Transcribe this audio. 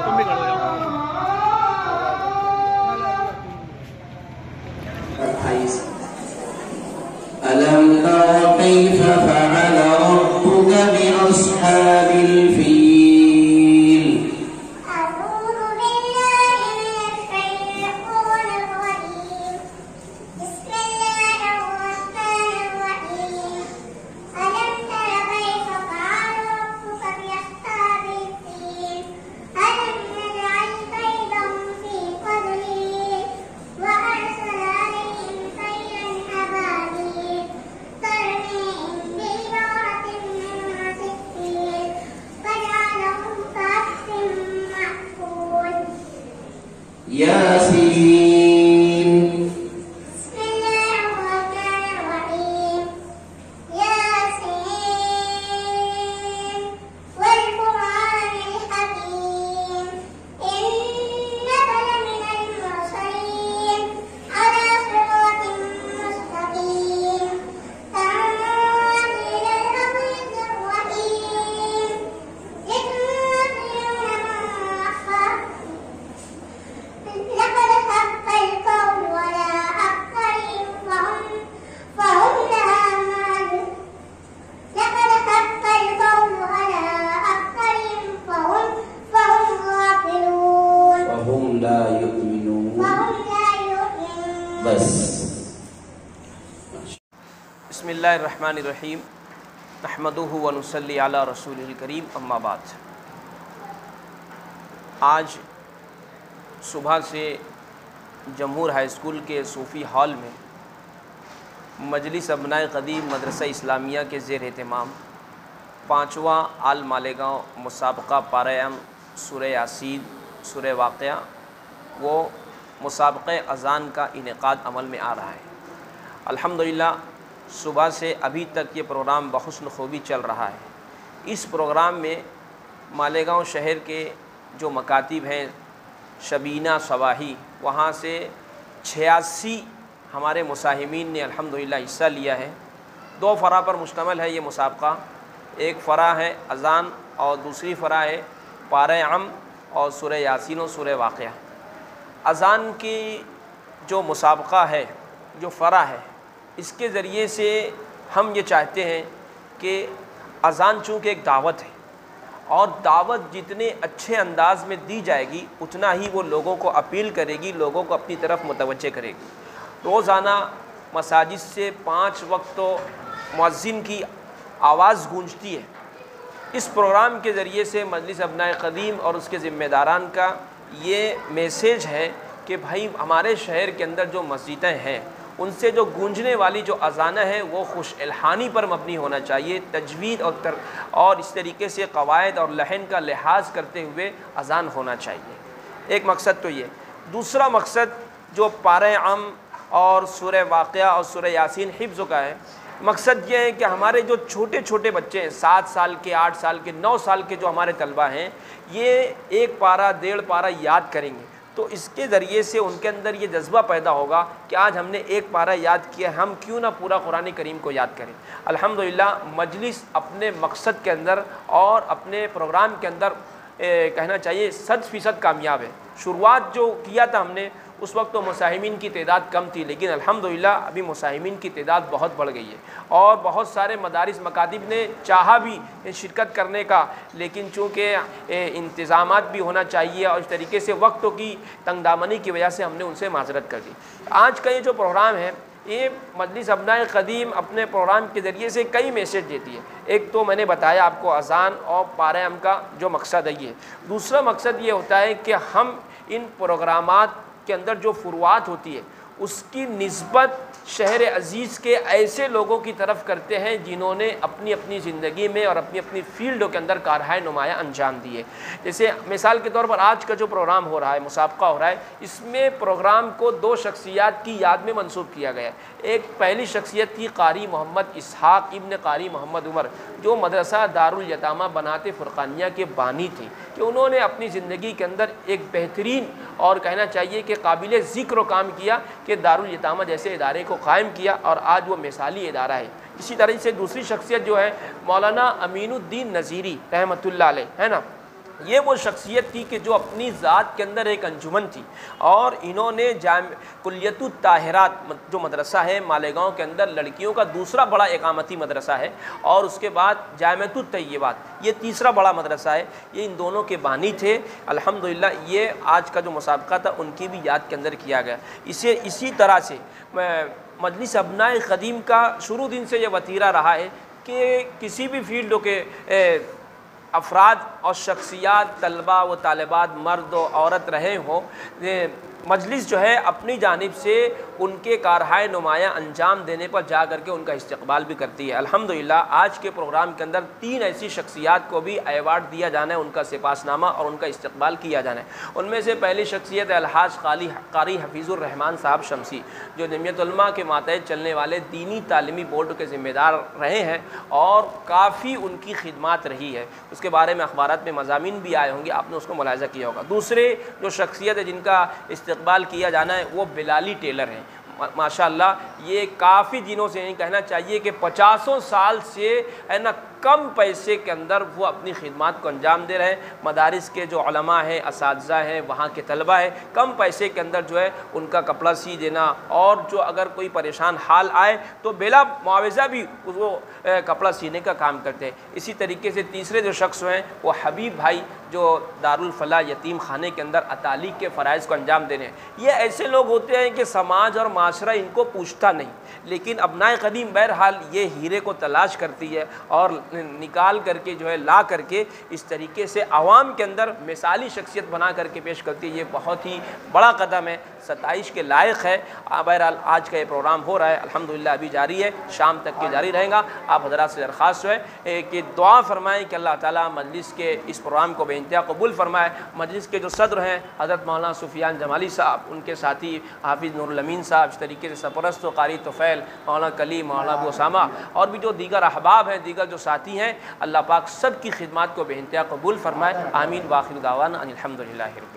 तुम भी खड़े हो जाओ। 28 अलम तरा कैफ फअल रब्बुक बिअस्हाबिल फील। यासीन बिस्मिल्लाहिर्रहमानिर्रहीम यासीन वल कुरआनिल हकीम इन्नका लमिनल मुरसलीन अला सिरातिन मुस्तकीम तंजीलल अज़ीज़िर रहीम बस। बिस्मिल्लाहिर्रहमानिर्रहीम नहमदुहु व नुसल्ली अला रसूलिल करीम अम्मा बाद। आज सुबह से जमहूर हाई स्कूल के सूफ़ी हॉल में मजलिस अबनाए क़दीम मदरसा इस्लामिया के ज़ेर एहतमाम 5वां आल मालेगांव मुसाबका पारायम सूरह यासीन सूरह वाक़या वो मुसाबक़े अज़ान का इनेक़ाद अमल में आ रहा है। अल्हम्दुलिल्लाह सुबह से अभी तक ये प्रोग्राम बहुस्न खूबी चल रहा है। इस प्रोग्राम में मालेगांव शहर के जो मकातिब हैं शबीना सवाही, वहाँ से 86 हमारे मुसाहिमीन ने अल्हम्दुलिल्लाह हिस्सा लिया है। 2 फ़रा पर मुश्तमिल है ये मुसाबका। एक फ़रा है अज़ान और दूसरी फ़रा है पारे अम और सूरह यासीन और सूरह वाक़या। अज़ान की जो मुसाबका है, जो फ़रा है, इसके ज़रिए से हम ये चाहते हैं कि अज़ान चूँकि एक दावत है और दावत जितने अच्छे अंदाज़ में दी जाएगी उतना ही वो लोगों को अपील करेगी, लोगों को अपनी तरफ मुतवज्जे करेगी। रोज़ाना मसाजिद से 5 वक्त तो मुअज़्ज़िन की आवाज़ गूंजती है। इस प्रोग्राम के ज़रिए से मजलिस अबनाए क़दीम और उसके ज़िम्मेदारान का ये मैसेज है कि भाई हमारे शहर के अंदर जो मस्जिदें हैं उनसे जो गूंजने वाली जो अज़ाना है वो खुश इल्हानी पर मबनी होना चाहिए, तजवीद और इस तरीके से क़वायद और लहन का लिहाज करते हुए अज़ान होना चाहिए। एक मकसद तो ये। दूसरा मकसद जो पारे आम और सूरह वाक़या और सूरह यासीन हिफ्ज़ का है, मकसद ये है कि हमारे जो छोटे छोटे बच्चे हैं 7 साल के, 8 साल के, 9 साल के जो हमारे तलबा हैं, ये 1 पारा 1.5 पारा याद करेंगे तो इसके ज़रिए से उनके अंदर ये जज्बा पैदा होगा कि आज हमने 1 पारा याद किया, हम क्यों ना पूरा कुरान करीम को याद करें। अल्हम्दुलिल्लाह मजलिस अपने मकसद के अंदर और अपने प्रोग्राम के अंदर कहना चाहिए 100% कामयाब है। शुरुआत जो किया था हमने उस वक्त तो मुसाहिमीन की तादाद कम थी, लेकिन अल्हम्दुलिल्लाह अभी मुसाहिमीन की तादाद बहुत बढ़ गई है और बहुत सारे मदारिस मकातिब ने चाहा भी शिरकत करने का, लेकिन चूँकि इंतज़ामात भी होना चाहिए और इस तरीके से वक्तों की तंगदामनी की वजह से हमने उनसे माज़रत कर दी। आज का ये जो प्रोग्राम है ये मजलिस अबनाए क़दीम अपने प्रोग्राम के ज़रिए से कई मैसेज देती है। एक तो मैंने बताया आपको अज़ान और पारे अम का जो मकसद है ये। दूसरा मकसद ये होता है कि हम इन प्रोग्रामात के अंदर जो फ़ुरुआत होती है उसकी निस्बत शहर अज़ीज़ के ऐसे लोगों की तरफ करते हैं जिन्होंने अपनी अपनी ज़िंदगी में और अपनी अपनी फ़ील्डों के अंदर कारहाय नुमाया अंजाम दिए। जैसे मिसाल के तौर पर आज का जो प्रोग्राम हो रहा है, मुसाबका हो रहा है, इसमें प्रोग्राम को 2 शख्सियात की याद में मंसूब किया गया है। एक पहली शख्सियत थी कारी मोहम्मद इसहाक़ इब्न कारी मोहम्मद उमर, जो मदरसा दारुल यतामा बनाते फ़ुरक़ानिया के बानी थे, कि उन्होंने अपनी ज़िंदगी के अंदर एक बेहतरीन और कहना चाहिए कि काबिल ज़िक्र काम किया कि दारुल यतामा जैसे इदारे को कायम किया और आज वो मिसाली इदारा है। इसी तरह से दूसरी शख्सियत जो है मौलाना अमीनुद्दीन नज़ीरी रहमतुल्लाह अलैह, है ना, ये वो शख्सियत थी कि जो अपनी ज़ात के अंदर एक अंजुमन थी, और इन्होंने कुल्लियतुत ताहिरात जो मदरसा है मालेगांव के अंदर, लड़कियों का दूसरा बड़ा इकामती मदरसा है, और उसके बाद जामिअतुत तय्यबात ये तीसरा बड़ा मदरसा है, ये इन दोनों के बानी थे। अल्हम्दुलिल्लाह ये आज का जो मुसाबका था उनकी भी याद के अंदर किया गया। इसी तरह से मजलिस अबनाए क़दीम का शुरू दिन से ये वतीरा रहा है कि किसी भी फील्ड के अफराद और शख्सियात, तलबा व तालिबात, मर्द व औरत रहे हों, मजलिस जो है अपनी जानिब से उनके कारहाय नुमाया अंजाम देने पर जा करके उनका इस्तकबाल भी करती है। अल्हम्दुलिल्लाह आज के प्रोग्राम के अंदर 3 ऐसी शख्सियात को भी अवार्ड दिया जाना है, उनका सिपासनामा और उनका इस्तकबाल किया जाना है। उनमें से पहली शख्सियत अलहाज कारी हफीज़ुर रहमान साहब शमसी, जो जमीयत उलमा के मातहत चलने वाले दीनी तालीमी बोर्ड के ज़िम्मेदार रहे हैं और काफ़ी उनकी खिदमत रही है। उसके बारे में अखबारात में मज़ामीन भी आए होंगे, आपने उसको मुलाहिज़ा किया होगा। दूसरे जो शख्सियत है जिनका इस्तकबाल किया जाना है वो बिलाली टेलर हैं। माशाअल्लाह ये काफ़ी दिनों से, नहीं कहना चाहिए कि 50 साल से है ना, कम पैसे के अंदर वो अपनी खिदमत को अंजाम दे रहे हैं। मदारिस के जो उलमा हैं, असातिज़ा हैं, वहाँ के तलबा हैं, कम पैसे के अंदर जो है उनका कपड़ा सी देना, और जो अगर कोई परेशान हाल आए तो बिला मुआवज़ा भी वो कपड़ा सीने का काम करते हैं। इसी तरीके से तीसरे जो शख्स हैं वो हबीब भाई, जो दारुल फलाह यतीम खाने के अंदर अतालीक के फ़राइज़ को अंजाम देने हैं। ये ऐसे लोग होते हैं कि समाज और माशरा इनको पूछता नहीं, लेकिन अबनाए क़दीम बहरहाल ये हीरे को तलाश करती है और निकाल करके जो है ला करके इस तरीके से आवाम के अंदर मिसाली शख्सियत बना करके पेश करती है। ये बहुत ही बड़ा कदम है, सताइश के लायक है। बहरहाल आज का ये प्रोग्राम हो रहा है, अल्हम्दुलिल्लाह अभी जारी है, शाम तक के जारी रहेगा। आप हज़रात से दरख्वास्त है कि दुआ फरमाएँ कि अल्लाह ताला मजलिस के इस प्रोग्राम को बेइंतहा कबूल फरमाए। मजलिस के जो सदर हैं हज़रत मौलाना सुफियान जमाली साहब, उनके साथी हाफिज़ नूरुल अमीन साहब, इस तरीके से सरपरस्त व कारी तुफ़ैल, मौलाना कलीम, मौलाना अबू उसामा और भी जो दीगर अहबाब हैं, दीगर जो साथी हैं, अल्लाह पाक सब की खिदमत को बेइंतहा कबूल फरमाए। आमीन। वाखिर दावाना अनिल हम्दुलिल्लाहि रब्बिल